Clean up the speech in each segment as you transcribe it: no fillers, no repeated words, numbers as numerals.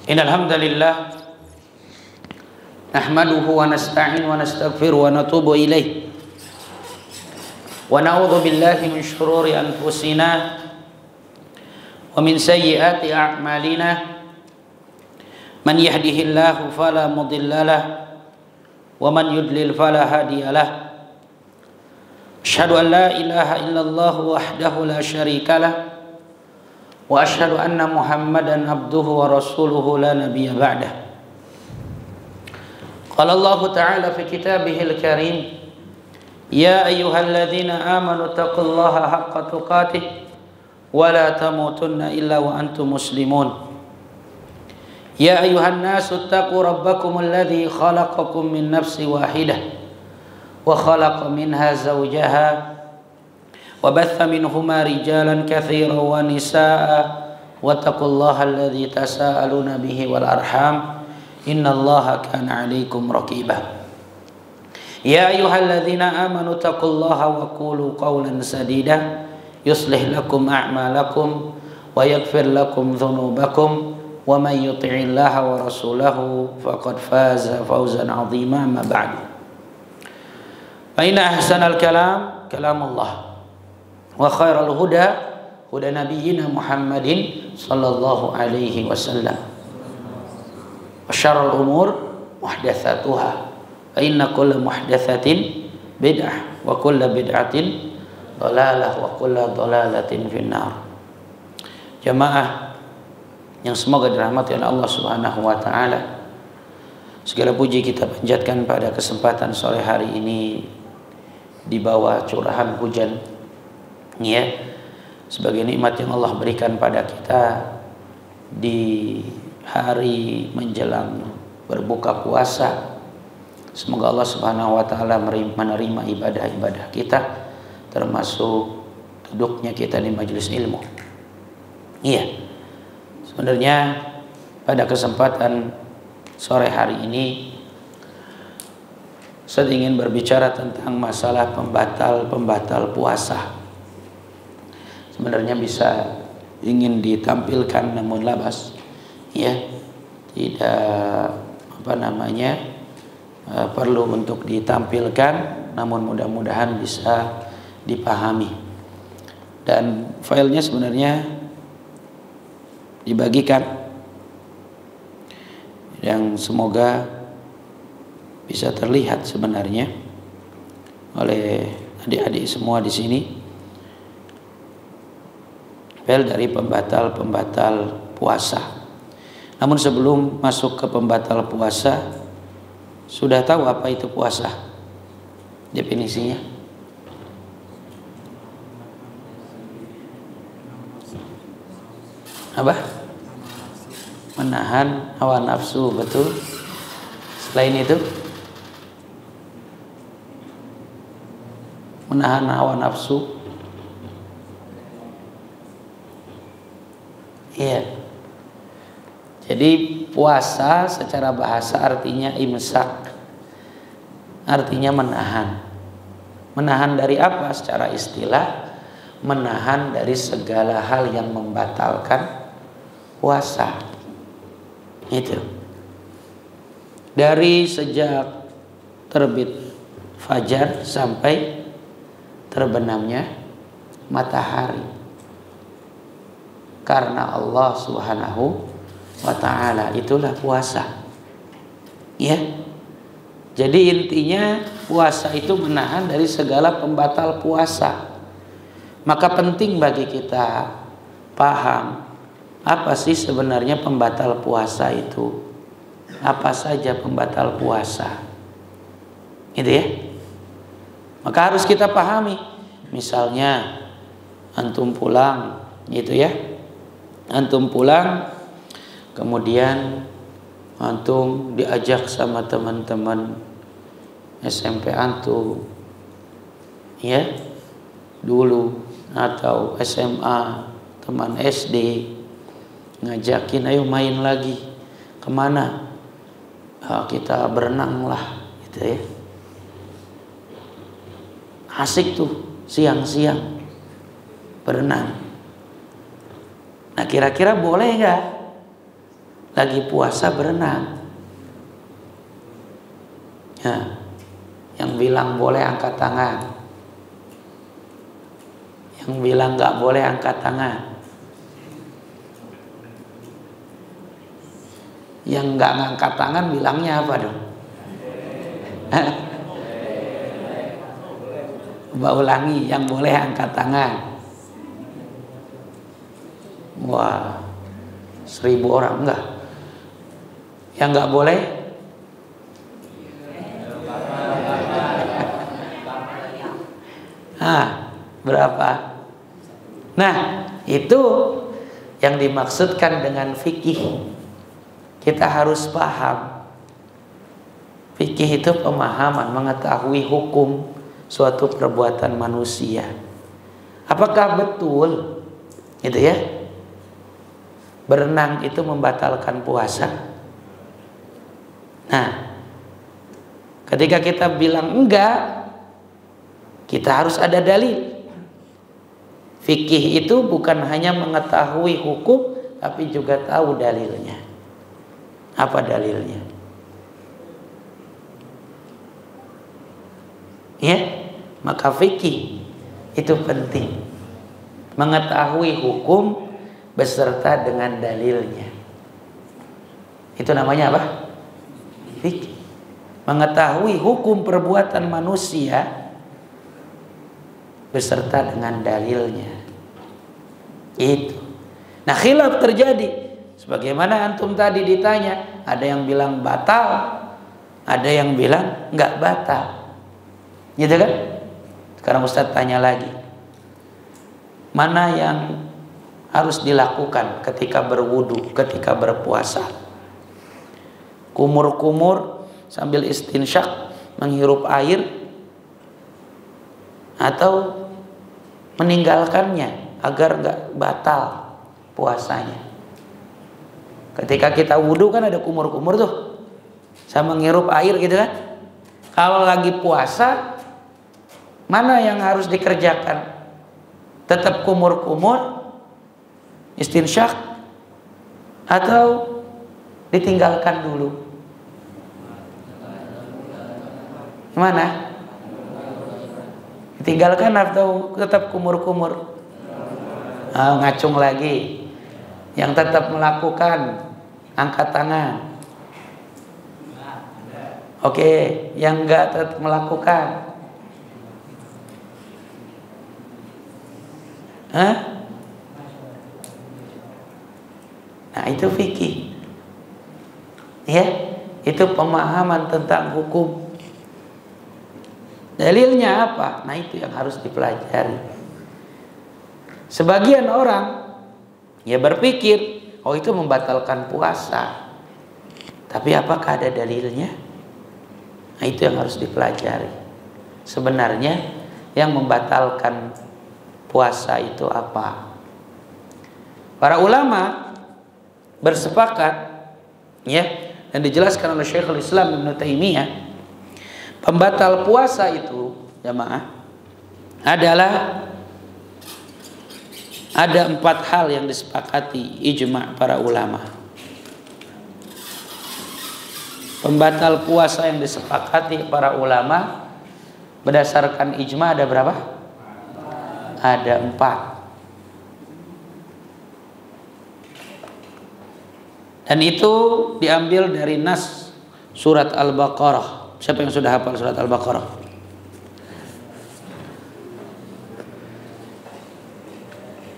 Innal hamdalillah nahmaduhu wa nasta'in wa nastaghfiru wa natubu ilaih wa na'udzu billahi min shururi anfusina wa min sayyiati a'malina man yahdihillahu fala mudilla lahu wa man yudlil fala hadiya lahu asyhadu an la ilaha illallah wahdahu la syarika lahu wa asyhadu anna Muhammadan abduhu wa rasuluhu la nabiyya ba'dah. Qala Allah Ta'ala fi kitabihil karim, ya ayyuhalladzina amanu taqullaha haqqa tuqatih wa la tamutunna illa wa antum muslimun. Ya ayyuhan nasu taqu rabbakumul ladzi khalaqakum min nafsin wahidah wa khalaqa minha zawjaha وبث منهما رجالا كثيرا ونساء واتقوا الله الذي تساءلون به والأرحام إن الله كان عليكم رقيبا يا أيها الذين آمنوا اتقوا الله وقولوا قولا سديدا يصلح لكم أعمالكم ويغفر لكم ذنوبكم ومن يطع الله ورسوله فقد فاز فوزا عظيما. ما بعد فإن أحسن الكلام كلام الله wa khairal huda huda nabiyyina Muhammadin sallallahu alaihi wasallam wa syarrul umur muhdatsatuha fa inna kulla muhdatsatin bid'ah wa kulla bid'atin dhalalah wa kulla dhalalatin finnar. Jamaah yang semoga dirahmati oleh Allah Subhanahu wa taala, segala puji kita panjatkan pada kesempatan sore hari ini di bawah curahan hujan, ya, sebagai nikmat yang Allah berikan pada kita di hari menjelang berbuka puasa. Semoga Allah Subhanahu wa taala menerima ibadah-ibadah kita, termasuk duduknya kita di majelis ilmu. Iya. Sebenarnya pada kesempatan sore hari ini saya ingin berbicara tentang masalah pembatal puasa. Sebenarnya bisa ingin ditampilkan namun labas, ya, tidak perlu untuk ditampilkan, namun mudah-mudahan bisa dipahami. Dan filenya sebenarnya dibagikan, yang semoga bisa terlihat sebenarnya oleh adik-adik semua di sini. File dari pembatal puasa. Namun sebelum masuk ke pembatal puasa, sudah tahu apa itu puasa? Definisinya? Apa? Menahan hawa nafsu, betul. Selain itu, menahan hawa nafsu. Iya. Jadi puasa secara bahasa artinya imsak, artinya menahan. Menahan dari apa? Secara istilah, menahan dari segala hal yang membatalkan puasa. Itu. Dari sejak terbit fajar sampai terbenamnya matahari. Karena Allah Subhanahu wa ta'ala itulah puasa, ya. Jadi intinya puasa itu menahan dari segala pembatal puasa. Maka penting bagi kita paham apa sih sebenarnya pembatal puasa itu, apa saja pembatal puasa, gitu ya. Maka harus kita pahami. Misalnya antum pulang, gitu ya, antum pulang, kemudian antum diajak sama teman-teman SMP antum, ya, dulu, atau SMA, teman SD, ngajakin ayo main lagi. Kemana? Kita berenang lah, gitu ya. Asik tuh siang-siang berenang. Nah, kira-kira boleh nggak? lagi puasa berenang. Ya, yang bilang boleh angkat tangan, yang bilang nggak boleh angkat tangan, yang nggak ngangkat tangan bilangnya apa dong? Coba ulangi, yang boleh angkat tangan. Wah, 1000 orang enggak? Yang nggak boleh? Berapa? Nah, itu yang dimaksudkan dengan fikih. Kita harus paham. Fikih itu pemahaman, mengetahui hukum suatu perbuatan manusia. Apakah betul gitu ya, berenang itu membatalkan puasa? Nah, ketika kita bilang enggak, kita harus ada dalil. Fikih itu bukan hanya mengetahui hukum, tapi juga tahu dalilnya. Apa dalilnya? Ya, maka fikih itu penting. Mengetahui hukum beserta dengan dalilnya. Itu namanya apa? Fikih. Mengetahui hukum perbuatan manusia beserta dengan dalilnya. Itu. Nah, khilaf terjadi. Sebagaimana antum tadi ditanya, ada yang bilang batal, ada yang bilang enggak batal. Gitu kan? Sekarang Ustaz tanya lagi. Mana yang harus dilakukan ketika berwudu, ketika berpuasa? Kumur-kumur sambil istinsyak, menghirup air, atau meninggalkannya agar enggak batal puasanya? Ketika kita wudu kan ada kumur-kumur tuh, sama menghirup air gitu kan. Kalau lagi puasa, mana yang harus dikerjakan? Tetap kumur-kumur, istinsyak, atau ditinggalkan dulu? Mana? Ditinggalkan atau tetap kumur-kumur? Ngacung lagi. Yang tetap melakukan, angkat tangan. Oke, yang enggak tetap melakukan. Nah, itu fikih. Ya, itu pemahaman tentang hukum. Dalilnya apa? Nah, itu yang harus dipelajari. Sebagian orang ya berpikir, oh itu membatalkan puasa. Tapi apakah ada dalilnya? Nah, itu yang harus dipelajari. Sebenarnya yang membatalkan puasa itu apa? Para ulama bersepakat, ya, dan dijelaskan oleh Syekhul Islam Ibnu Taimiyah, pembatal puasa itu, jamaah, adalah ada 4 hal yang disepakati ijma' para ulama. Pembatal puasa yang disepakati para ulama berdasarkan ijma' ada berapa? Ada 4. Dan itu diambil dari nas surat Al-Baqarah. Siapa yang sudah hafal surat Al-Baqarah?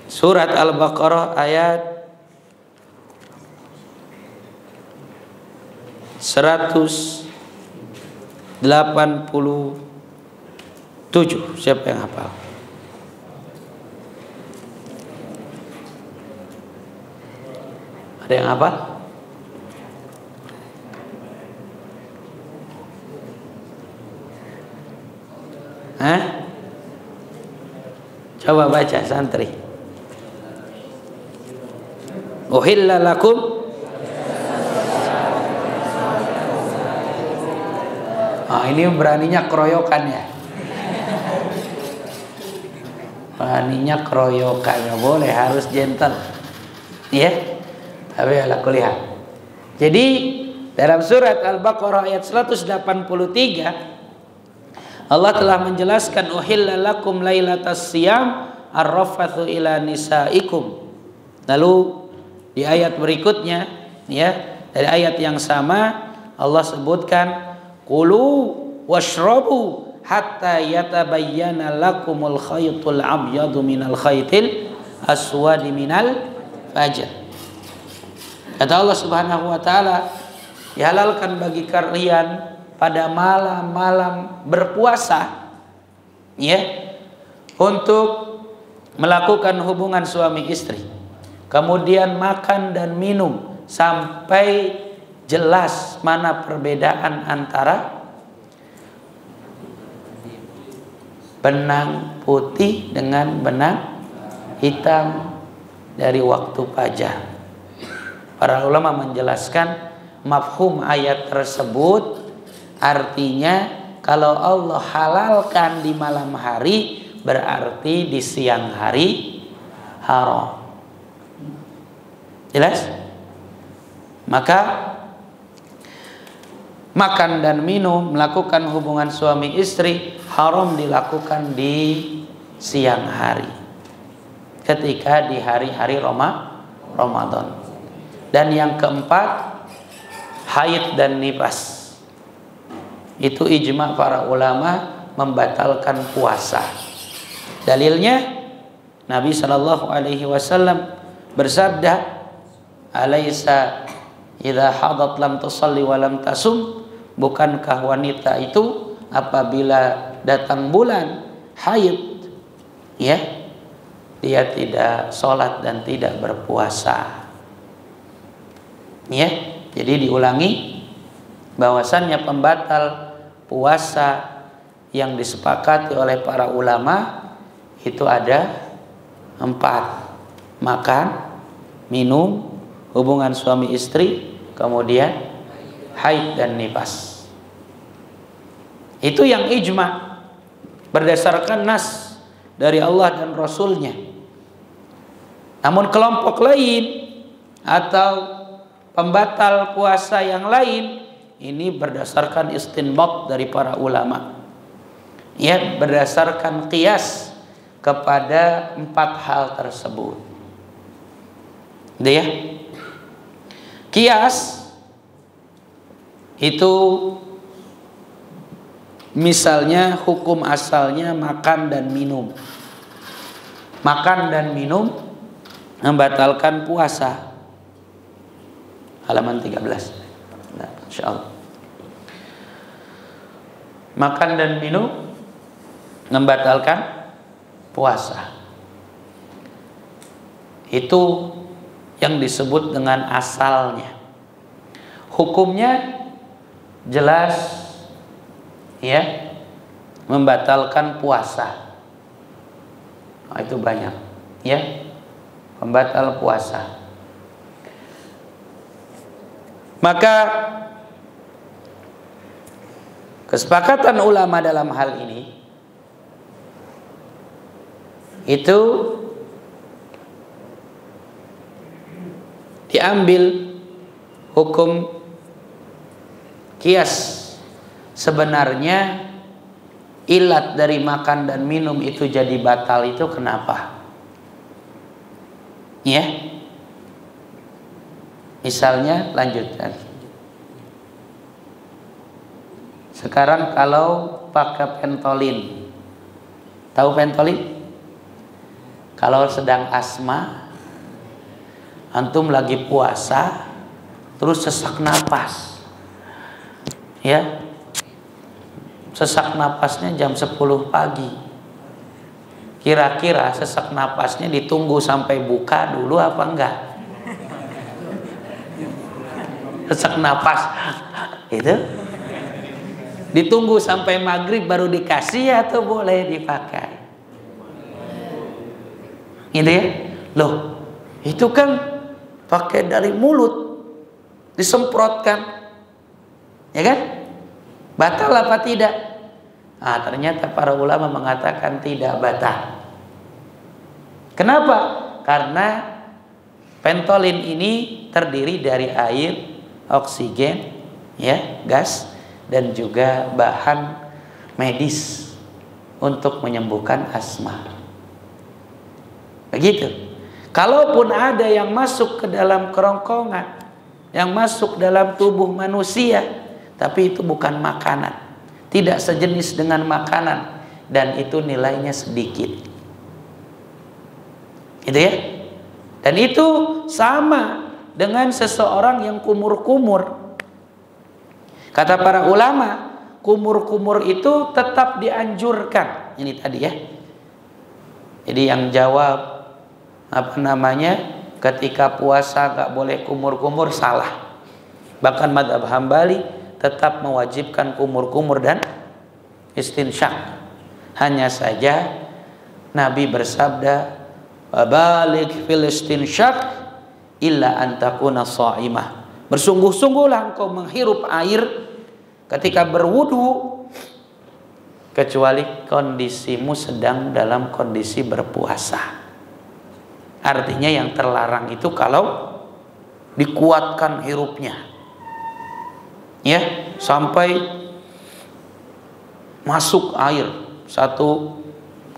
Surat Al-Baqarah ayat 187. Siapa yang hafal? Ada yang hafal? Coba baca santri. Uhilla lakum. Ini beraninya keroyokan ya. Beraninya keroyokan, nggak boleh, harus gentle. Ya. Tapi ala kuliah. Jadi dalam surat Al-Baqarah ayat 183 Allah telah menjelaskan uhilla lakum lailatas siyam ar-rafathu ila nisaikum. Lalu di ayat berikutnya ya, dari ayat yang sama Allah sebutkan qulu washrabu hatta yatabayyana lakumul khaytul abyadu minal khaytil aswadi minal fajr. Kata Allah Subhanahu wa taala, dihalalkan bagi kalian pada malam-malam berpuasa ya, untuk melakukan hubungan suami istri, kemudian makan dan minum sampai jelas mana perbedaan antara benang putih dengan benang hitam dari waktu fajar. Para ulama menjelaskan mafhum ayat tersebut artinya kalau Allah halalkan di malam hari berarti di siang hari haram. Jelas? Maka makan dan minum, melakukan hubungan suami istri haram dilakukan di siang hari ketika di hari-hari Ramadan. Dan yang keempat, haid dan nifas. Itu ijma para ulama membatalkan puasa. Dalilnya Nabi sallallahu alaihi wasallam bersabda, "Alaisa idza hadat lam tusalli wa lam tasum?" Bukankah wanita itu apabila datang bulan haid ya, dia tidak sholat dan tidak berpuasa. Ya, jadi diulangi bahwasannya pembatal puasa yang disepakati oleh para ulama itu ada 4: makan, minum, hubungan suami istri, kemudian haid dan nifas. Itu yang ijma berdasarkan nas dari Allah dan Rasulnya. Namun kelompok lain atau pembatal puasa yang lain ini berdasarkan istinbat dari para ulama ya, berdasarkan qiyas kepada 4 hal tersebut. Ya, qiyas itu misalnya hukum asalnya makan dan minum. Makan dan minum membatalkan puasa. Halaman 13. Nah, insyaallah. Makan dan minum membatalkan puasa. Itu yang disebut dengan asalnya. Hukumnya jelas ya, membatalkan puasa. Nah, itu banyak ya, pembatal puasa. Maka kesepakatan ulama dalam hal ini itu diambil hukum qiyas. Sebenarnya ilat dari makan dan minum itu jadi batal itu kenapa? Ya. Misalnya lanjutkan. Sekarang kalau pakai Pentolin. Tahu Pentolin? Kalau sedang asma, antum lagi puasa, terus sesak napas. Ya. Sesak napasnya jam 10 pagi. Kira-kira sesak napasnya ditunggu sampai buka dulu apa enggak? Sesak napas itu ditunggu sampai maghrib baru dikasih atau boleh dipakai? Gitu ya. Loh, itu kan pakai dari mulut disemprotkan, ya kan? Batal apa tidak? Ah, ternyata para ulama mengatakan tidak batal. Kenapa? Karena Pentolin ini terdiri dari air oksigen, ya, gas, dan juga bahan medis untuk menyembuhkan asma. Begitu. Kalaupun ada yang masuk ke dalam kerongkongan, yang masuk dalam tubuh manusia, tapi itu bukan makanan, tidak sejenis dengan makanan, dan itu nilainya sedikit. Gitu ya. Dan itu sama dengan seseorang yang kumur-kumur. Kata para ulama, kumur-kumur itu tetap dianjurkan. Ini tadi ya. Jadi yang jawab ketika puasa gak boleh kumur-kumur, salah. Bahkan mazhab Hambali tetap mewajibkan kumur-kumur dan istinsyak. Hanya saja Nabi bersabda, "Balik fil istinsyak illa an takuna sha'imah." Bersungguh-sungguhlah engkau menghirup air ketika berwudu, kecuali kondisimu sedang dalam kondisi berpuasa. Artinya yang terlarang itu kalau dikuatkan hirupnya, ya, sampai masuk air satu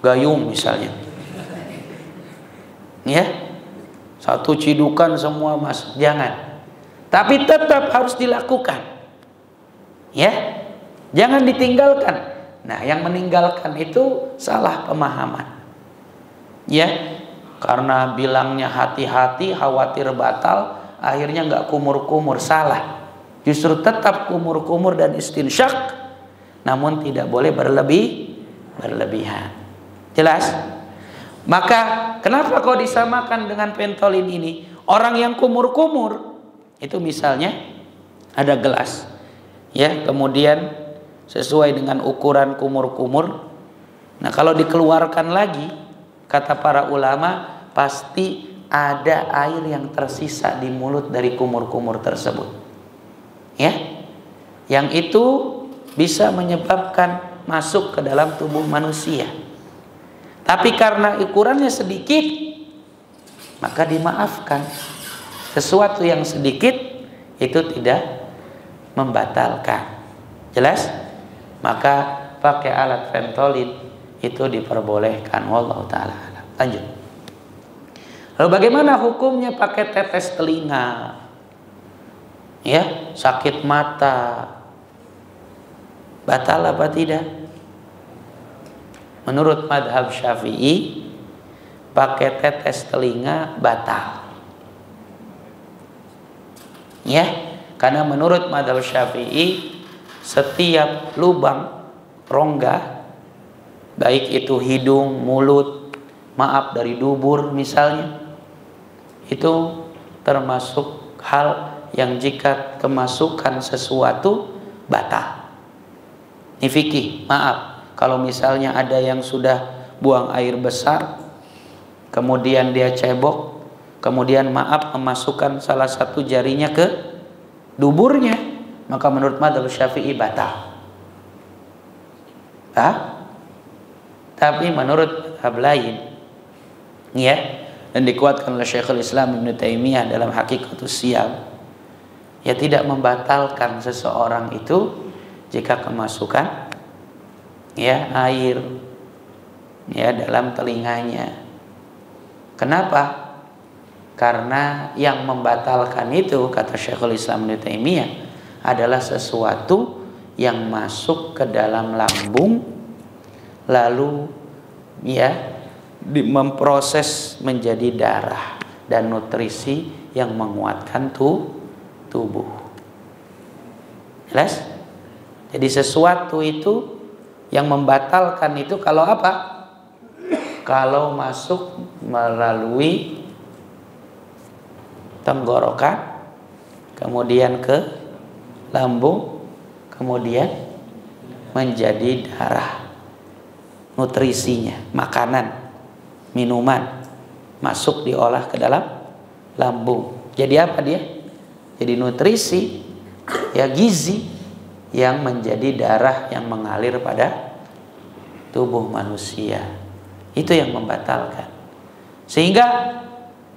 gayung misalnya, ya, satu cidukan semua masuk, jangan. Tapi tetap harus dilakukan, ya, jangan ditinggalkan. Nah, yang meninggalkan itu salah pemahaman, ya, karena bilangnya hati-hati, khawatir batal, akhirnya nggak kumur-kumur, salah. Justru tetap kumur-kumur dan istinsyak, namun tidak boleh berlebihan. Jelas? Maka kenapa kau disamakan dengan pentolin ini? Orang yang kumur-kumur itu misalnya ada gelas, ya, kemudian sesuai dengan ukuran kumur-kumur. Nah, kalau dikeluarkan lagi, kata para ulama, pasti ada air yang tersisa di mulut dari kumur-kumur tersebut, ya, yang itu bisa menyebabkan masuk ke dalam tubuh manusia. Tapi karena ukurannya sedikit, maka dimaafkan. Sesuatu yang sedikit itu tidak membatalkan. Jelas? Maka pakai alat Ventolin itu diperbolehkan. Wallahu ta'ala. Lanjut. Lalu bagaimana hukumnya pakai tetes telinga? Ya, sakit mata, batal apa tidak? Menurut madhab Syafi'i, pakai tetes telinga batal. Ya, karena menurut madhab Syafi'i, setiap lubang rongga, baik itu hidung, mulut, dari dubur misalnya, itu termasuk hal yang jika kemasukan sesuatu batal. Ini fikih, kalau misalnya ada yang sudah buang air besar, kemudian dia cebok, kemudian memasukkan salah satu jarinya ke duburnya, maka menurut madzhab Syafi'i batal. Tapi menurut madhab lain, ya, dan dikuatkan oleh Syekhul Islam Ibnu Taimiyah dalam Haqiqatus Siyam, ya, tidak membatalkan seseorang itu jika kemasukan, ya, air, ya, dalam telinganya. Kenapa? Karena yang membatalkan itu, kata Syekhul Islam Ibnu Taimiyah, adalah sesuatu yang masuk ke dalam lambung, lalu, ya, memproses menjadi darah dan nutrisi yang menguatkan tubuh. Jelas? Jadi sesuatu itu yang membatalkan itu kalau apa? Kalau masuk melalui tenggorokan, kemudian ke lambung, kemudian menjadi darah, nutrisinya, makanan, minuman masuk diolah ke dalam lambung. Jadi apa dia? Jadi nutrisi, ya, gizi yang menjadi darah yang mengalir pada tubuh manusia. Itu yang membatalkan. Sehingga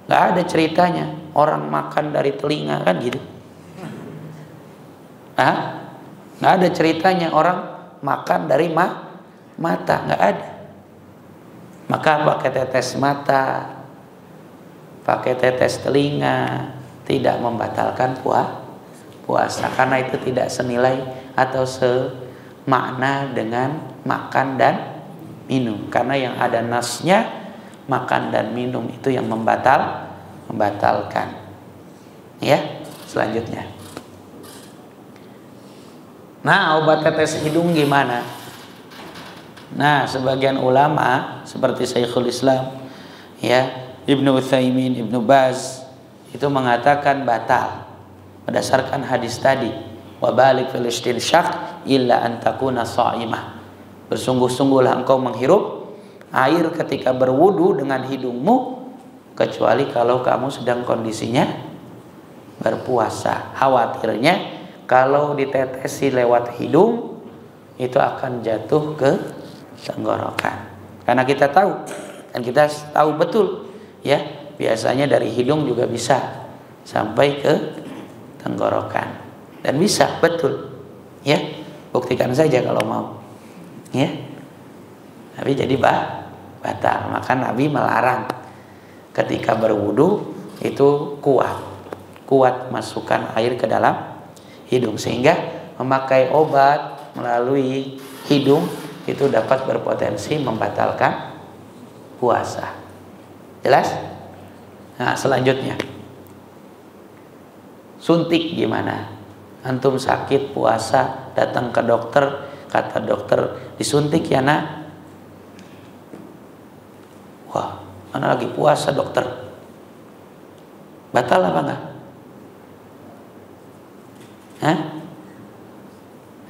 nggak ada ceritanya orang makan dari telinga, kan gitu. Nggak ada ceritanya orang makan dari mata, nggak ada. Maka pakai tetes mata, pakai tetes telinga tidak membatalkan puasa, karena itu tidak senilai atau semakna dengan makan dan minum. Karena yang ada nasnya makan dan minum itu yang membatalkan. Ya, selanjutnya. Nah, obat tetes hidung gimana? Nah, sebagian ulama seperti Syekhul Islam, ya, Ibnu Utsaimin, Ibnu Baz itu mengatakan batal berdasarkan hadis tadi, wa balik fil istinsyaq illa an takuna sha'imah. Bersungguh-sungguhlah engkau menghirup air ketika berwudu dengan hidungmu, kecuali kalau kamu sedang kondisinya berpuasa. Khawatirnya kalau ditetesi lewat hidung itu akan jatuh ke tenggorokan. Karena kita tahu, dan kita tahu betul, ya, biasanya dari hidung juga bisa sampai ke tenggorokan, dan bisa betul, ya, buktikan saja kalau mau, ya. Tapi jadi batal. Maka Nabi melarang ketika berwudu itu kuat masukkan air ke dalam hidung, sehingga memakai obat melalui hidung itu dapat berpotensi membatalkan puasa. Jelas? Nah, selanjutnya, suntik gimana? Antum sakit puasa, datang ke dokter, kata dokter disuntik ya nak. Wah, mana lagi puasa dokter? Batal apa enggak? Hah?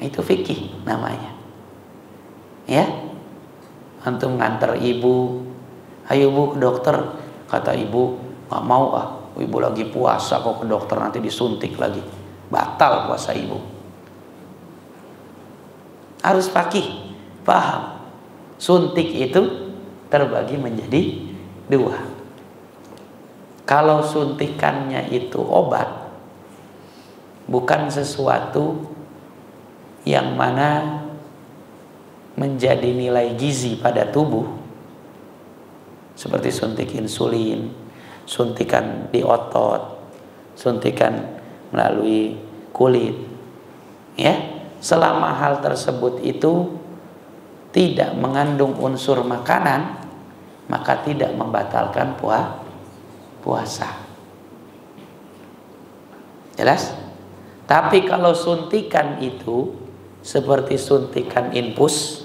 Itu fikih namanya. Ya, antum nganter ibu, ayo bu ke dokter, kata ibu nggak mau, ibu lagi puasa kok ke dokter nanti disuntik lagi, batal puasa ibu. Harus fakih, paham, suntik itu terbagi menjadi dua. Kalau suntikannya itu obat, bukan sesuatu yang mana menjadi nilai gizi pada tubuh, seperti suntik insulin, suntikan di otot, suntikan melalui kulit, ya, selama hal tersebut itu tidak mengandung unsur makanan, maka tidak membatalkan puasa. Jelas? Tapi kalau suntikan itu seperti suntikan infus,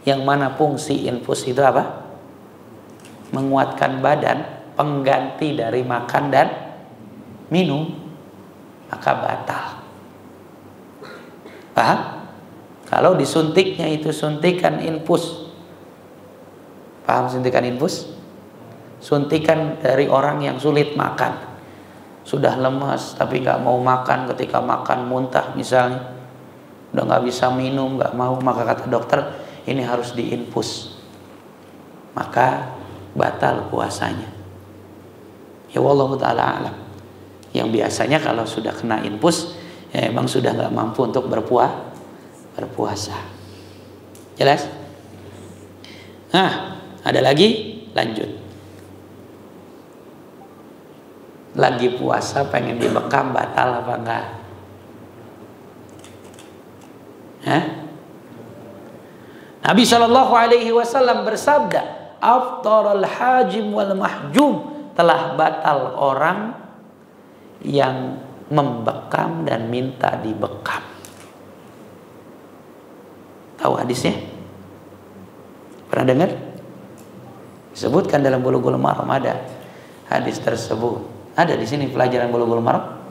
yang mana fungsi infus itu apa? Menguatkan badan, pengganti dari makan dan minum, maka batal. Paham? Kalau disuntiknya itu suntikan infus. Paham suntikan infus? Suntikan dari orang yang sulit makan, sudah lemas tapi nggak mau makan, ketika makan muntah misalnya, udah nggak bisa minum, nggak mau, maka kata dokter ini harus diinfus, maka batal puasanya. Ya wallahu ta'ala alam. Yang biasanya kalau sudah kena infus, ya emang sudah nggak mampu untuk berpuasa. Jelas? Nah, ada lagi, lanjut. Lagi puasa pengen dibekam, batal apa enggak? Nabi SAW bersabda, aftarul hajim wal mahjum, telah batal orang yang membekam dan minta dibekam. Tahu hadisnya? Pernah dengar? Disebutkan dalam Bulughul Maram, ada hadis tersebut. Ada di sini pelajaran Bulughul Maram?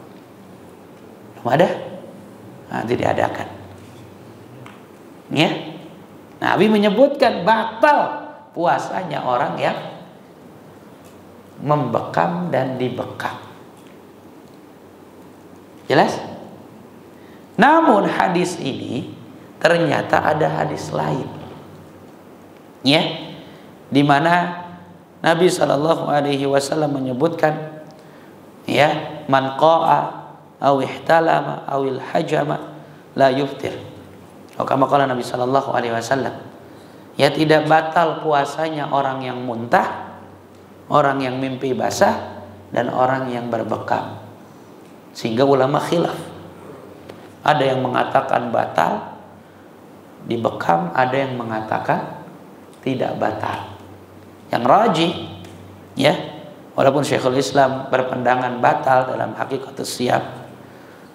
Belum ada? Nanti diadakan. Ya. Nabi menyebutkan batal puasanya orang yang membekam dan dibekam. Jelas? Namun hadis ini ternyata ada hadis lain, ya, di mana Nabi SAW menyebutkan, ya, man qa'a aw ihtalama awil hajama la yuftir. Kama qala Nabi sallallahu alaihi wasallam, ya tidak batal puasanya orang yang muntah, orang yang mimpi basah, dan orang yang berbekam. Sehingga ulama khilaf. Ada yang mengatakan batal dibekam, ada yang mengatakan tidak batal. Yang rajih, ya, walaupun Syekhul Islam berpendangan batal dalam Haqiqatus Siyam,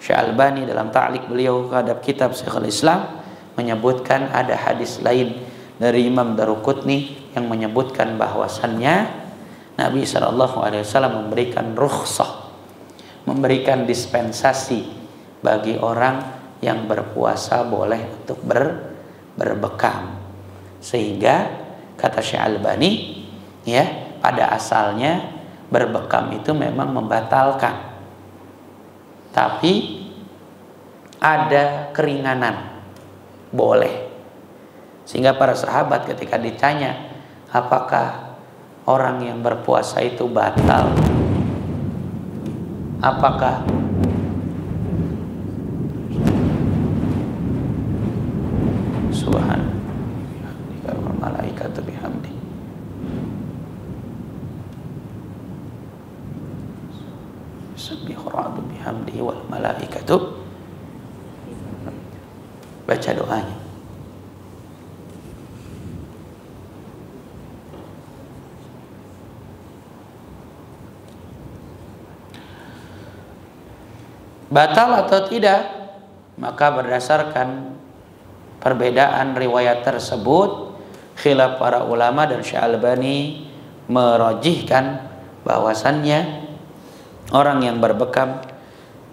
Syekh Albani dalam ta'liq beliau terhadap kitab Syekhul Islam menyebutkan ada hadis lain dari Imam Daruqutni yang menyebutkan bahwasannya Nabi SAW memberikan rukhsah, memberikan dispensasi bagi orang yang berpuasa boleh untuk berbekam. Sehingga kata Syekh Albani, ya, pada asalnya berbekam itu memang membatalkan, tapi ada keringanan, boleh. Sehingga para sahabat ketika ditanya apakah orang yang berpuasa itu batal, apakah subhan wal malaikatu bihamdi, yusabbihu ra'du bihamdihi wal malaikatu, baca doanya. Batal atau tidak, maka berdasarkan perbedaan riwayat tersebut, khilaf para ulama, dan Syekh Albani merajihkan bahwasannya orang yang berbekam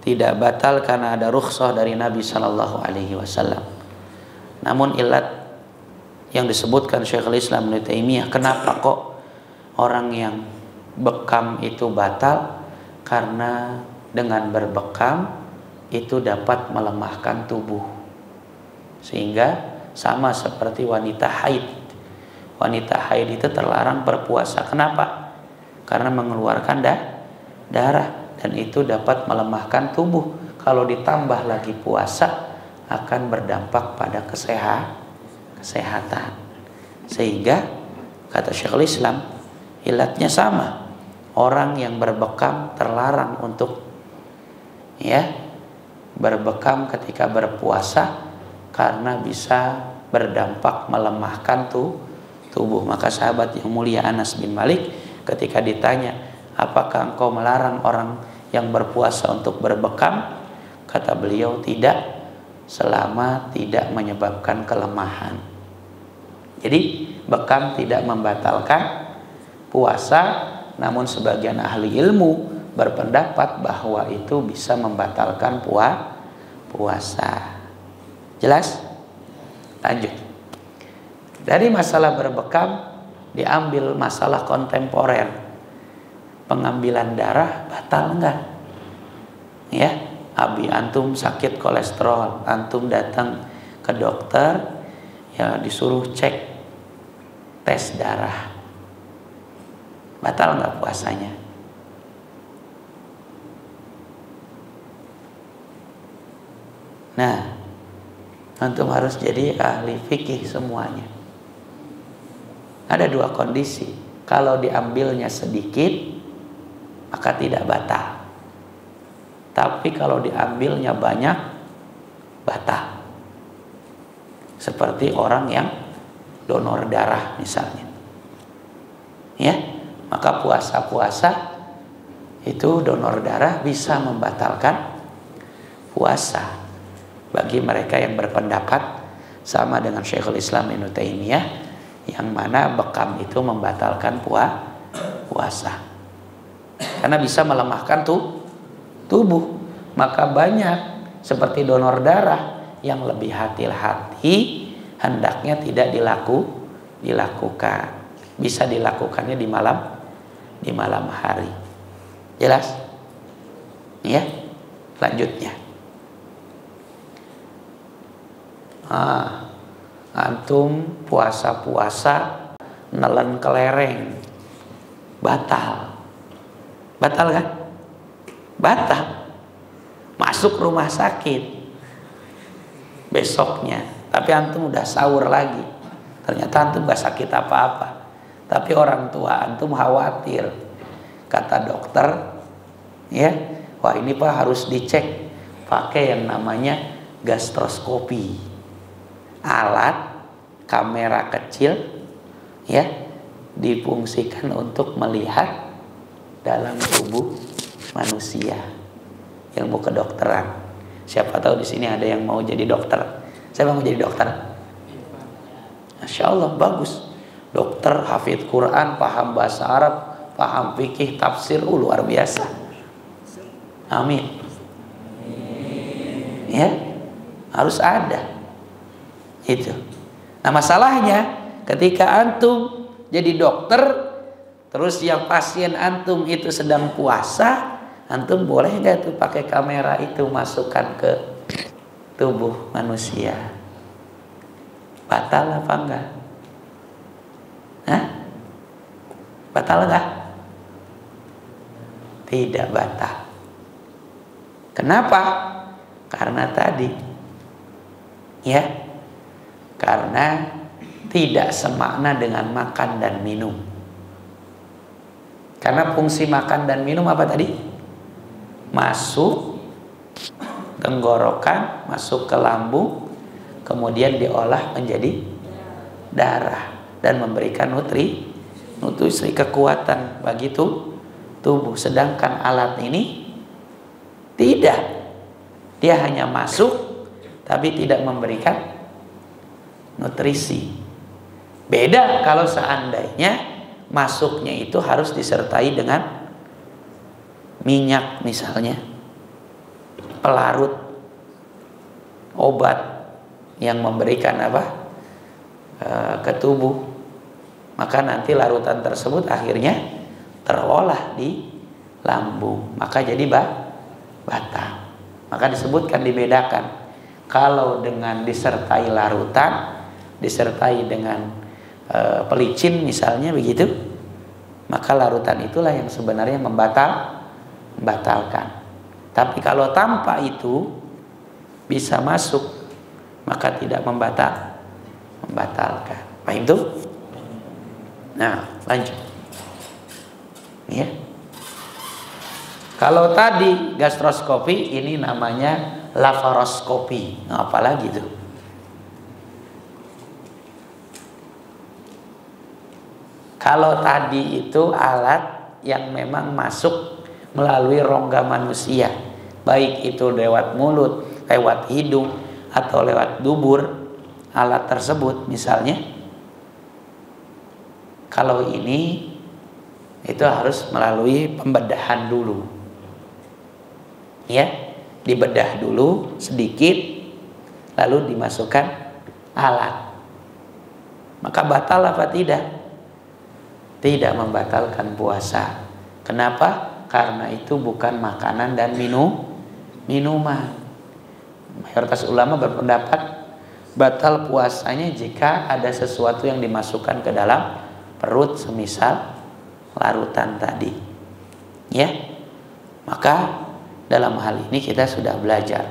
tidak batal karena ada rukhsah dari Nabi sallallahu alaihi wasallam. Namun ilat yang disebutkan Syekhul Islam Ibnu Taimiyah, kenapa kok orang yang bekam itu batal? Karena dengan berbekam itu dapat melemahkan tubuh, sehingga sama seperti wanita haid. Wanita haid itu terlarang berpuasa. Kenapa? Karena mengeluarkan darah, dan itu dapat melemahkan tubuh. Kalau ditambah lagi puasa akan berdampak pada kesehatan. Sehingga kata Syekhul Islam, ilatnya sama. Orang yang berbekam terlarang untuk, ya, berbekam ketika berpuasa karena bisa berdampak melemahkan tubuh. Maka sahabat yang mulia Anas bin Malik ketika ditanya, apakah engkau melarang orang yang berpuasa untuk berbekam? Kata beliau, tidak, selama tidak menyebabkan kelemahan. Jadi bekam tidak membatalkan puasa, namun sebagian ahli ilmu berpendapat bahwa itu bisa membatalkan puasa. Jelas? Lanjut. Dari masalah berbekam diambil masalah kontemporer. Pengambilan darah batal enggak? Ya, abi antum sakit kolesterol, antum datang ke dokter, ya disuruh cek tes darah. Batal enggak puasanya? Nah, antum harus jadi ahli fikih semuanya. Ada dua kondisi. Kalau diambilnya sedikit, maka tidak batal. Tapi kalau diambilnya banyak, batal. Seperti orang yang donor darah misalnya. Ya, maka puasa-puasa itu donor darah bisa membatalkan puasa. Bagi mereka yang berpendapat sama dengan Syekhul Islam Ibnu Taimiyah, yang mana bekam itu membatalkan puasa karena bisa melemahkan tubuh. Maka banyak seperti donor darah yang lebih hati-hati hendaknya tidak dilakukan. Bisa dilakukannya di malam hari. Jelas? Ya, lanjutnya. Antum puasa-puasa nelen kelereng, batal kan? Batal. masuk rumah sakit besoknya, tapi antum udah sahur lagi, ternyata antum gak sakit apa-apa, tapi orang tua antum khawatir. Kata dokter, ya, wah ini Pak harus dicek pakai yang namanya gastroskopi, alat kamera kecil, ya, difungsikan untuk melihat dalam tubuh manusia. Ilmu kedokteran. Siapa tahu di sini ada yang mau jadi dokter. Saya mau jadi dokter. Masya Allah, bagus. Dokter, hafidz Quran, paham bahasa Arab, paham fikih, tafsir, luar biasa. Amin. Ya, harus ada. Itu. Nah masalahnya ketika antum jadi dokter, terus yang pasien antum itu sedang puasa, antum boleh nggak tuh pakai kamera itu masukkan ke tubuh manusia? Batal apa enggak? Hah? Batal enggak? Tidak batal. Kenapa? Karena tadi, ya, karena tidak semakna dengan makan dan minum. Karena fungsi makan dan minum apa tadi? Masuk tenggorokan, masuk ke lambung, kemudian diolah menjadi darah dan memberikan nutrisi kekuatan bagi tubuh. Sedangkan alat ini tidak, dia hanya masuk tapi tidak memberikan nutrisi. Beda kalau seandainya masuknya itu harus disertai dengan minyak misalnya, pelarut obat yang memberikan ke tubuh, maka nanti larutan tersebut akhirnya terolah di lambung, maka jadi batal. Maka disebutkan, dibedakan, kalau dengan disertai larutan, disertai dengan pelicin misalnya begitu, maka larutan itulah yang sebenarnya membatalkan. Tapi kalau tanpa itu bisa masuk, maka tidak membatalkan. Paham itu? Nah, lanjut. Ya. Kalau tadi gastroskopi, ini namanya laparoskopi. Nah, apalagi itu? Kalau tadi itu alat yang memang masuk melalui rongga manusia, baik itu lewat mulut, lewat hidung, atau lewat dubur, alat tersebut misalnya. Kalau ini itu harus melalui pembedahan dulu, ya, dibedah dulu sedikit, lalu dimasukkan alat. Maka batal apa tidak? Tidak membatalkan puasa. Kenapa? Karena itu bukan makanan dan minuman. Mayoritas ulama berpendapat batal puasanya jika ada sesuatu yang dimasukkan ke dalam perut, semisal larutan tadi, ya. Maka dalam hal ini kita sudah belajar.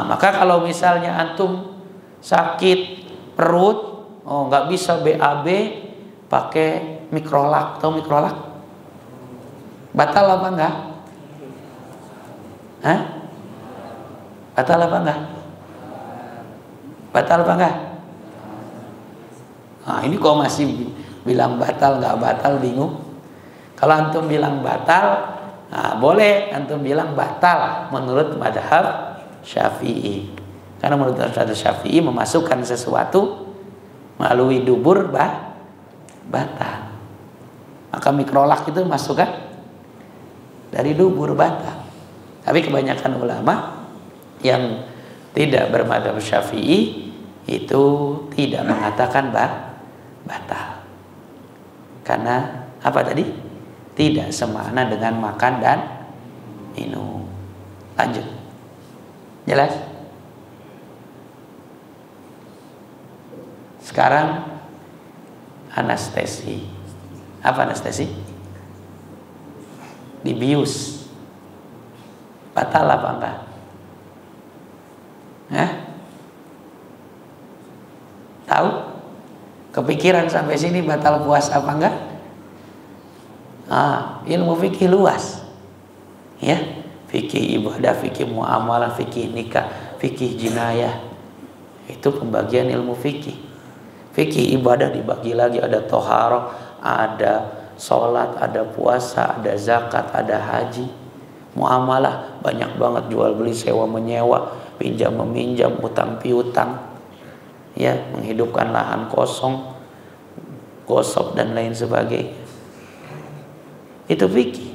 Maka kalau misalnya antum sakit perut, nggak bisa BAB pakai mikrolak, atau mikrolak, batal apa enggak? Hah? Batal apa enggak? Batal apa enggak? Nah, ini kok masih bilang batal, enggak batal, bingung. Kalau antum bilang batal, nah, boleh antum bilang batal menurut mazhab Syafi'i. Karena menurut mazhab Syafi'i memasukkan sesuatu melalui dubur batal. Maka mikrolak itu masukkan dari dubur, batal. Tapi kebanyakan ulama yang tidak bermadzhab Syafi'i itu tidak mengatakan batal. Karena apa tadi? Tidak semakna dengan makan dan minum. Lanjut. Jelas? Sekarang anestesi. Apa anestesi? Dibius. Batal apa enggak? Tahu? Kepikiran sampai sini batal puasa apa enggak? Ilmu fikih luas. Ya, fikih ibadah, fikih muamalah, fikih nikah, fikih jinayah. Itu pembagian ilmu fikih. Fikih ibadah dibagi lagi, ada toharoh, ada sholat, ada puasa, ada zakat, ada haji. Muamalah banyak banget, jual beli, sewa menyewa, pinjam meminjam, utang piutang, ya, menghidupkan lahan kosong, gosok dan lain sebagainya. Itu fikih.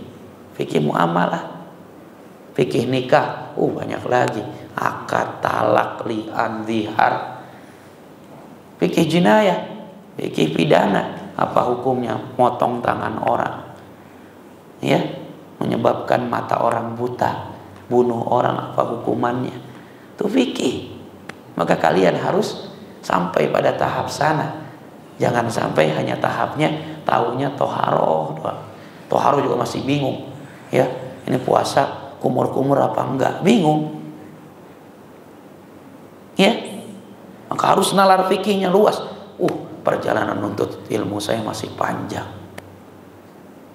Fikih muamalah, fikih nikah, banyak lagi, akad, talak, li'an, zihar. Fikih jinayah, fikih pidana, apa hukumnya motong tangan orang, ya, menyebabkan mata orang buta, bunuh orang, apa hukumannya. Itu fikih. Maka kalian harus sampai pada tahap sana. Jangan sampai hanya tahapnya tahunya toharoh doang. Toharoh juga masih bingung, ya, ini puasa kumur-kumur apa enggak, bingung, ya. Maka harus nalar fikihnya luas. Perjalanan nuntut ilmu saya masih panjang.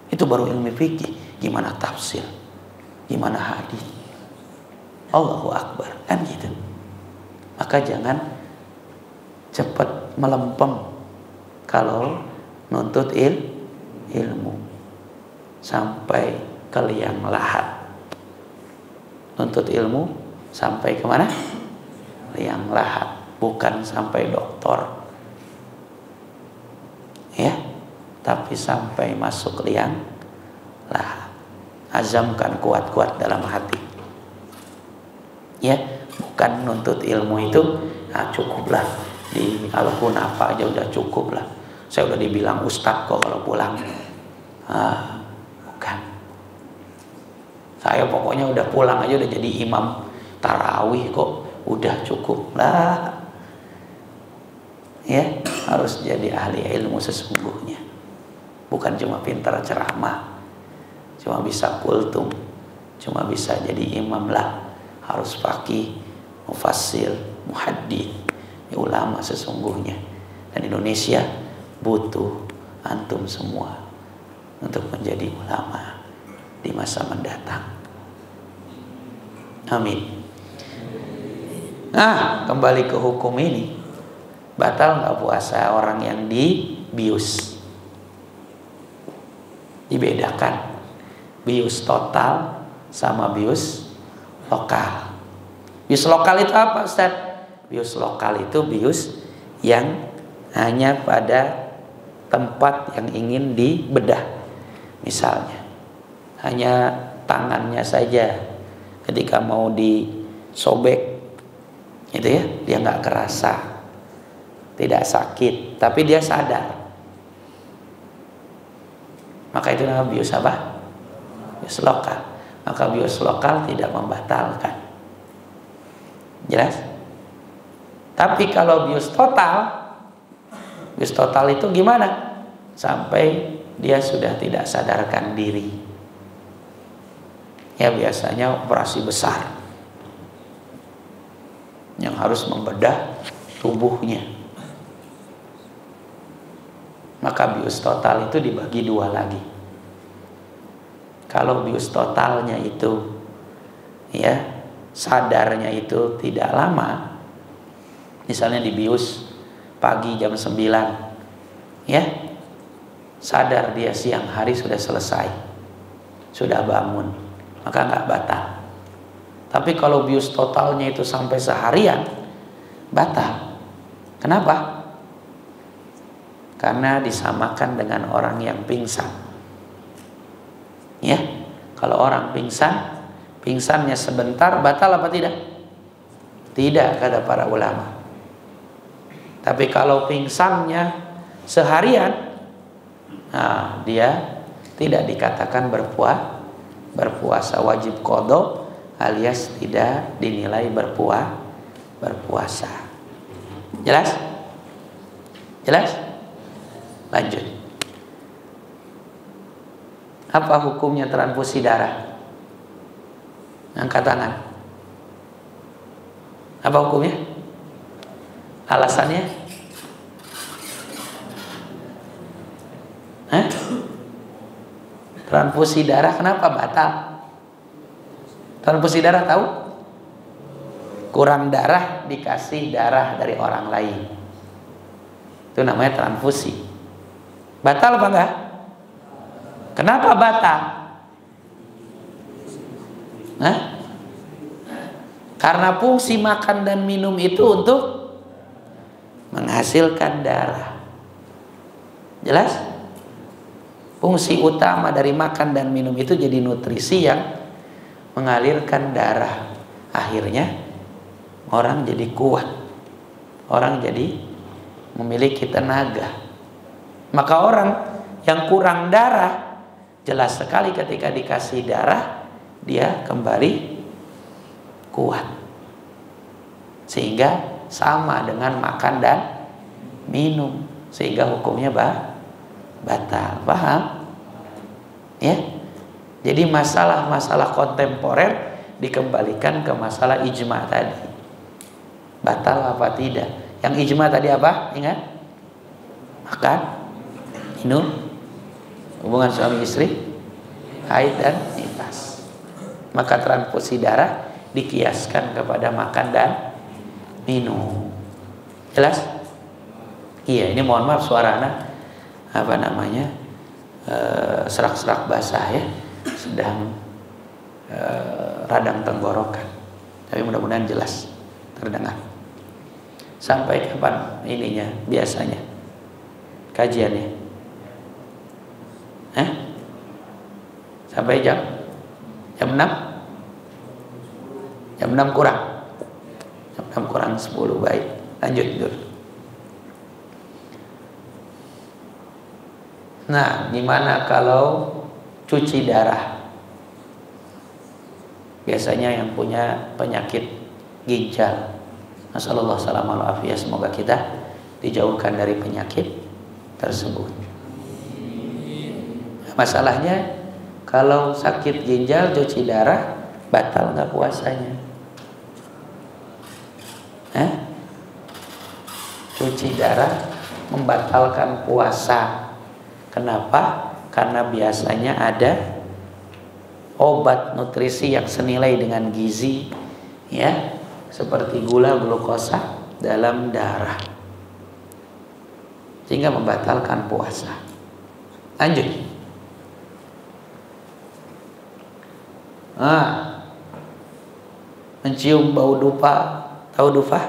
Itu baru ilmu fikih. Gimana tafsir, gimana hadis, Allahu Akbar, kan gitu. Maka jangan cepat melempem kalau nuntut ilmu sampai ke liang lahat. Nuntut ilmu sampai kemana? Liang lahat, bukan sampai doktor, ya, tapi sampai masuk liang lahat. Azamkan kuat-kuat dalam hati, ya. Bukan nuntut ilmu itu cukuplah di Al-Hunafa aja udah cukup lah, saya udah dibilang ustadz kok kalau pulang. Bukan. Saya pokoknya udah pulang aja udah jadi imam tarawih kok, udah cukup lah, ya. Harus jadi ahli ilmu sesungguhnya, bukan cuma pintar ceramah, cuma bisa kultum, cuma bisa jadi imam lah. Harus faqih, mufassir, muhaddits, ulama sesungguhnya. Dan Indonesia butuh antum semua untuk menjadi ulama di masa mendatang. Amin. Kembali ke hukum ini. Batal nggak puasa orang yang dibius? Dibedakan bius total sama bius lokal. Bius lokal itu apa, Ustaz? Bius lokal itu bius yang hanya pada tempat yang ingin dibedah. Misalnya hanya tangannya saja, ketika mau disobek itu ya, dia nggak kerasa, tidak sakit, tapi dia sadar. Maka itu namanya bius apa? Bius lokal. Maka bius lokal tidak membatalkan. Jelas? Tapi kalau bius total itu gimana? Sampai dia sudah tidak sadarkan diri. Ya, biasanya operasi besar yang harus membedah tubuhnya. Maka bius total itu dibagi dua lagi. Kalau bius totalnya itu, ya, sadarnya itu tidak lama, misalnya dibius pagi jam 9, ya, sadar dia siang hari sudah selesai, sudah bangun, maka nggak batal. Tapi kalau bius totalnya itu sampai seharian, batal. Kenapa? Karena disamakan dengan orang yang pingsan. Ya, kalau orang pingsan, pingsannya sebentar, batal apa tidak? Tidak, kata para ulama. Tapi kalau pingsannya seharian, dia tidak dikatakan berpuasa, wajib qadha alias tidak dinilai berpuasa. Jelas? Jelas? Lanjut. Apa hukumnya transfusi darah? Angkat tangan. Apa hukumnya? Alasannya? Hah? Transfusi darah kenapa batal? Transfusi darah tahu? Kurang darah dikasih darah dari orang lain. Itu namanya transfusi. Batal apa enggak? Kenapa batal? Hah? Karena fungsi makan dan minum itu untuk menghasilkan darah. Jelas? Fungsi utama dari makan dan minum itu jadi nutrisi yang mengalirkan darah. Akhirnya orang jadi kuat. Orang jadi memiliki tenaga. Maka orang yang kurang darah, jelas sekali ketika dikasih darah, dia kembali kuat. Sehingga sama dengan makan dan minum. Sehingga hukumnya batal. Paham? Ya. Jadi masalah-masalah kontemporer dikembalikan ke masalah ijma tadi. Batal apa tidak? Yang ijma tadi apa? Ingat? Makan, minum, hubungan suami istri, haid dan nifas. Maka transfusi darah dikiaskan kepada makan dan minum. Jelas? Iya, ini mohon maaf suara anak serak-serak basah ya, sedang radang tenggorokan. Tapi mudah-mudahan jelas terdengar. Sampai kapan ininya biasanya kajiannya? Sampai jam 6? Jam 6 kurang. Jam 6 kurang 10. Baik, lanjut dulu. Nah, gimana kalau cuci darah? Biasanya yang punya penyakit ginjal, nasallallahu salamal afiyah, semoga kita dijauhkan dari penyakit tersebut. Masalahnya kalau sakit ginjal cuci darah, batal nggak puasanya? Cuci darah membatalkan puasa. Kenapa? Karena biasanya ada obat nutrisi yang senilai dengan gizi, ya, seperti gula, glukosa dalam darah, sehingga membatalkan puasa. Lanjut. Mencium bau dupa, tahu dupa?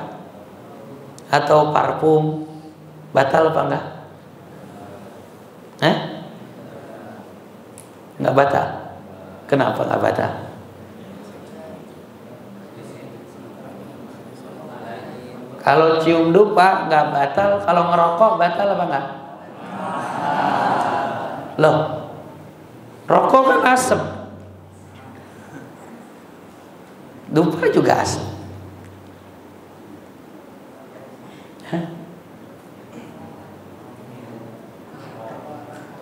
Atau parfum, batal apa enggak? Enggak batal. Kenapa enggak batal? Kalau cium dupa enggak batal, kalau ngerokok batal apa enggak? Loh, rokok kan asam, dupa juga asam.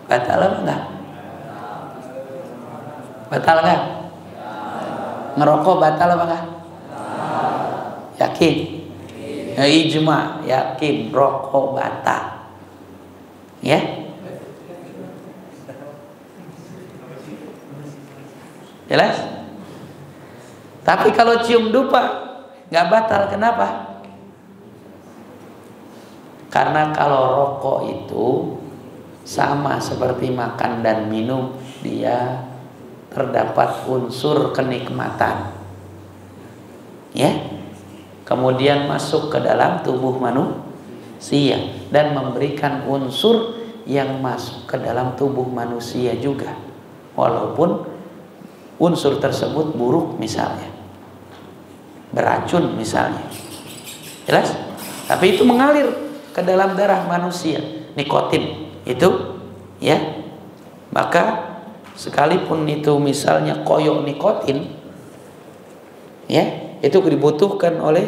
Batal apa enggak? Batal enggak? Ngerokok batal apa enggak? Yakin? Ya, ijma, yakin rokok batal. Ya? Jelas? Tapi kalau cium dupa nggak batal, kenapa? Karena kalau rokok itu sama seperti makan dan minum, dia terdapat unsur kenikmatan, ya, kemudian masuk ke dalam tubuh manusia dan memberikan unsur yang masuk ke dalam tubuh manusia juga, walaupun unsur tersebut buruk, misalnya beracun misalnya, jelas, tapi itu mengalir ke dalam darah manusia, nikotin itu, ya, maka sekalipun itu misalnya koyok nikotin, ya, itu dibutuhkan oleh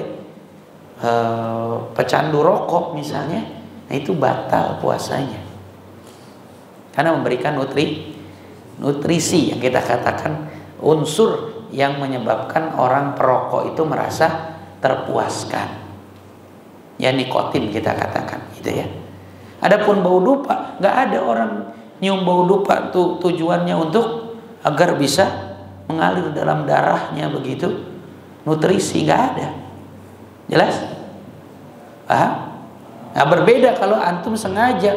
pecandu rokok misalnya, nah itu batal puasanya karena memberikan nutrisi yang kita katakan unsur yang menyebabkan orang perokok itu merasa terpuaskan. Ya nikotin kita katakan gitu ya. Adapun bau dupa, nggak ada orang nyium bau dupa tuh tujuannya untuk agar bisa mengalir dalam darahnya begitu, nutrisi, nggak ada. Jelas? Paham? Nah berbeda kalau antum sengaja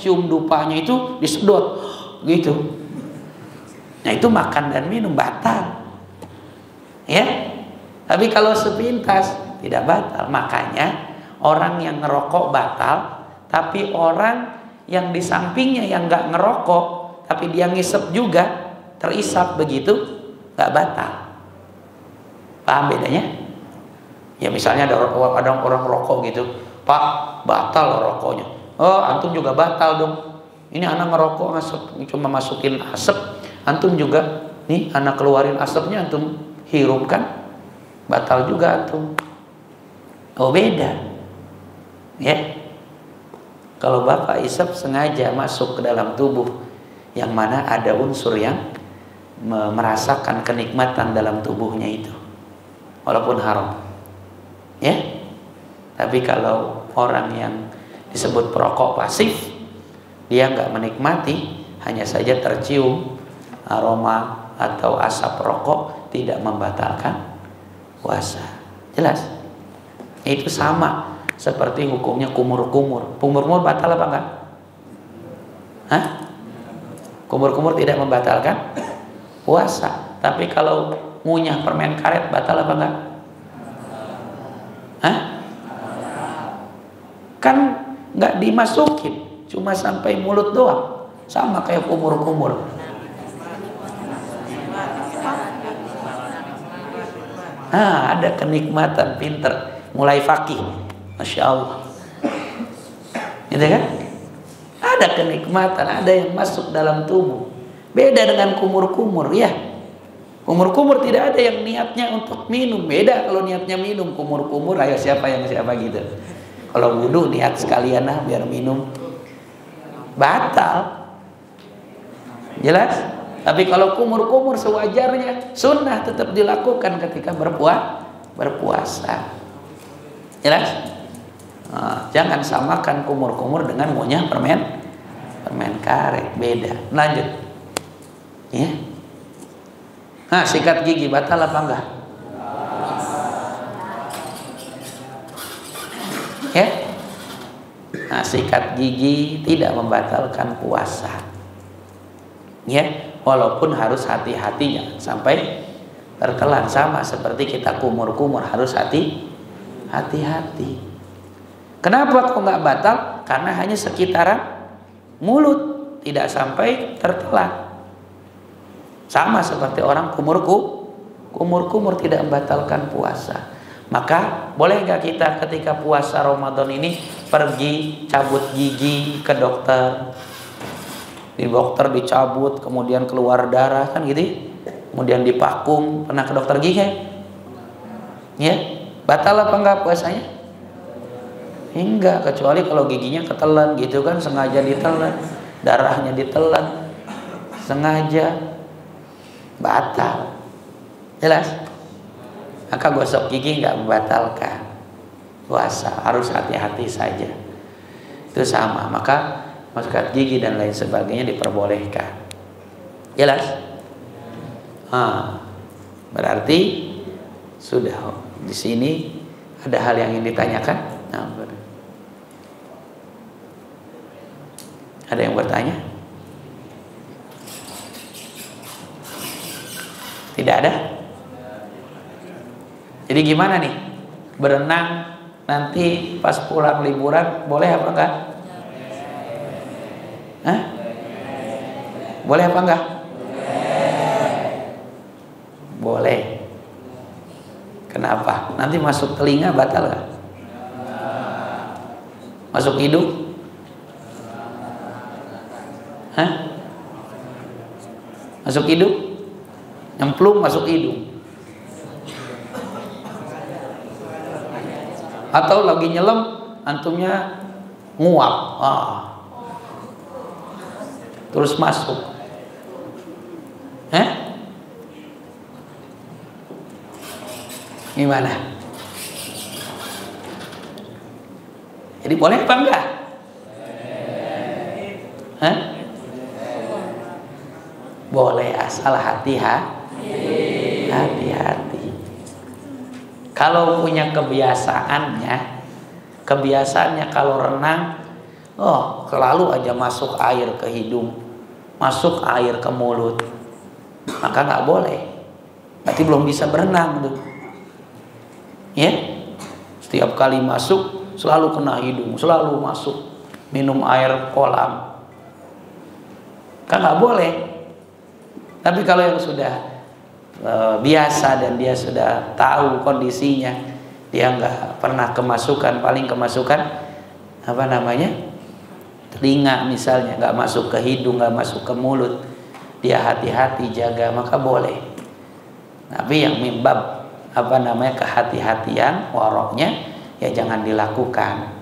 cium dupanya itu disedot gitu. Nah itu makan dan minum batal. Ya. Tapi kalau sepintas tidak batal. Makanya orang yang ngerokok batal, tapi orang yang di sampingnya yang nggak ngerokok tapi dia ngisep juga, terisap begitu, nggak batal. Paham bedanya? Ya misalnya ada orang rokok gitu, Pak, batal rokoknya. Oh, antum juga batal dong. Ini anak ngerokok cuma masukin asap, antum juga nih anak keluarin asapnya antum hirup kan, batal juga antum. Oh beda, ya. Kalau bapak isap sengaja masuk ke dalam tubuh yang mana ada unsur yang merasakan kenikmatan dalam tubuhnya itu, walaupun haram, ya. Tapi kalau orang yang disebut perokok pasif, dia nggak menikmati, hanya saja tercium aroma atau asap rokok, tidak membatalkan puasa. Jelas? Itu sama seperti hukumnya kumur-kumur. Kumur-kumur batal apa enggak? Hah? Kumur-kumur tidak membatalkan puasa. Tapi kalau ngunyah permen karet batal apa enggak? Hah? Kan nggak dimasukin, cuma sampai mulut doang, sama kayak kumur-kumur. Ada kenikmatan, pinter, mulai fakih, masya Allah, gitu kan? Ada kenikmatan, ada yang masuk dalam tubuh. Beda dengan kumur-kumur, ya. Kumur-kumur tidak ada yang niatnya untuk minum. Beda kalau niatnya minum, kumur-kumur, ayo siapa yang siapa gitu. Kalau wudhu niat sekalian biar minum, batal. Jelas? Tapi kalau kumur-kumur sewajarnya, sunnah tetap dilakukan ketika berpuasa. Jelas? Jangan samakan kumur-kumur dengan ngunyah permen karet, beda. Lanjut. Ya. Sikat gigi batal apa enggak? Ya. Sikat gigi tidak membatalkan puasa. Ya, walaupun harus hati-hatinya sampai tertelan, sama seperti kita kumur-kumur harus hati-hati. Kenapa kok nggak batal? Karena hanya sekitaran mulut, tidak sampai tertelan. Sama seperti orang kumur-kumur tidak membatalkan puasa. Maka boleh nggak kita ketika puasa Ramadan ini pergi cabut gigi ke dokter? Di dokter dicabut, kemudian keluar darah kan gitu, kemudian dipakum. Pernah ke dokter gigi? Ya, batal apa enggak puasanya? Enggak, kecuali kalau giginya ketelan gitu kan, sengaja ditelan, darahnya ditelan, sengaja, batal. Jelas? Maka gosok gigi enggak membatalkan puasa, harus hati-hati saja. Itu sama, maka sikat gigi dan lain sebagainya diperbolehkan. Jelas? Berarti sudah di sini ada hal yang ingin ditanyakan? Ada yang bertanya? Tidak ada? Jadi gimana nih? Berenang nanti pas pulang liburan boleh apa enggak? Boleh apa enggak? Boleh. Kenapa? Nanti masuk telinga batal enggak? Masuk hidung? Masuk hidung? Nyemplung masuk hidung? Atau lagi nyelam antumnya nguap, terus masuk, Gimana? Jadi boleh apa enggak? Hah? Boleh asal hati-hati. Kalau punya kebiasaannya kalau renang, selalu aja masuk air ke hidung, masuk air ke mulut, maka nggak boleh. Berarti belum bisa berenang tuh. Ya, setiap kali masuk selalu kena hidung, selalu masuk minum air kolam, kan nggak boleh. Tapi kalau yang sudah biasa dan dia sudah tahu kondisinya, dia nggak pernah kemasukan, paling kemasukan telinga misalnya, nggak masuk ke hidung, nggak masuk ke mulut, dia hati-hati jaga, maka boleh. Tapi yang mimbab kehati-hatian, waroknya ya jangan dilakukan.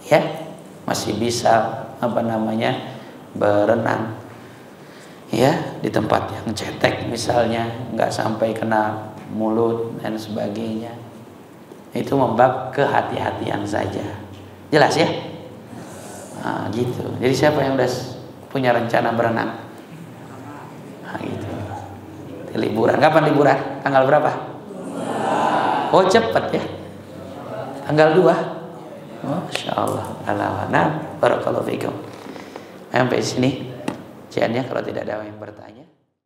Ya, masih bisa berenang. Ya, di tempat yang cetek misalnya, nggak sampai kena mulut dan sebagainya. Itu membab kehati-hatian saja. Jelas ya? Nah, gitu. Jadi siapa yang udah punya rencana berenang? Nah, gitu. Liburan. Kapan liburan? Tanggal berapa? Oh, cepat ya. Tanggal 2. Masya Allah. Nah, barakallahu fikum. Sampai sini. Kalau tidak ada yang bertanya.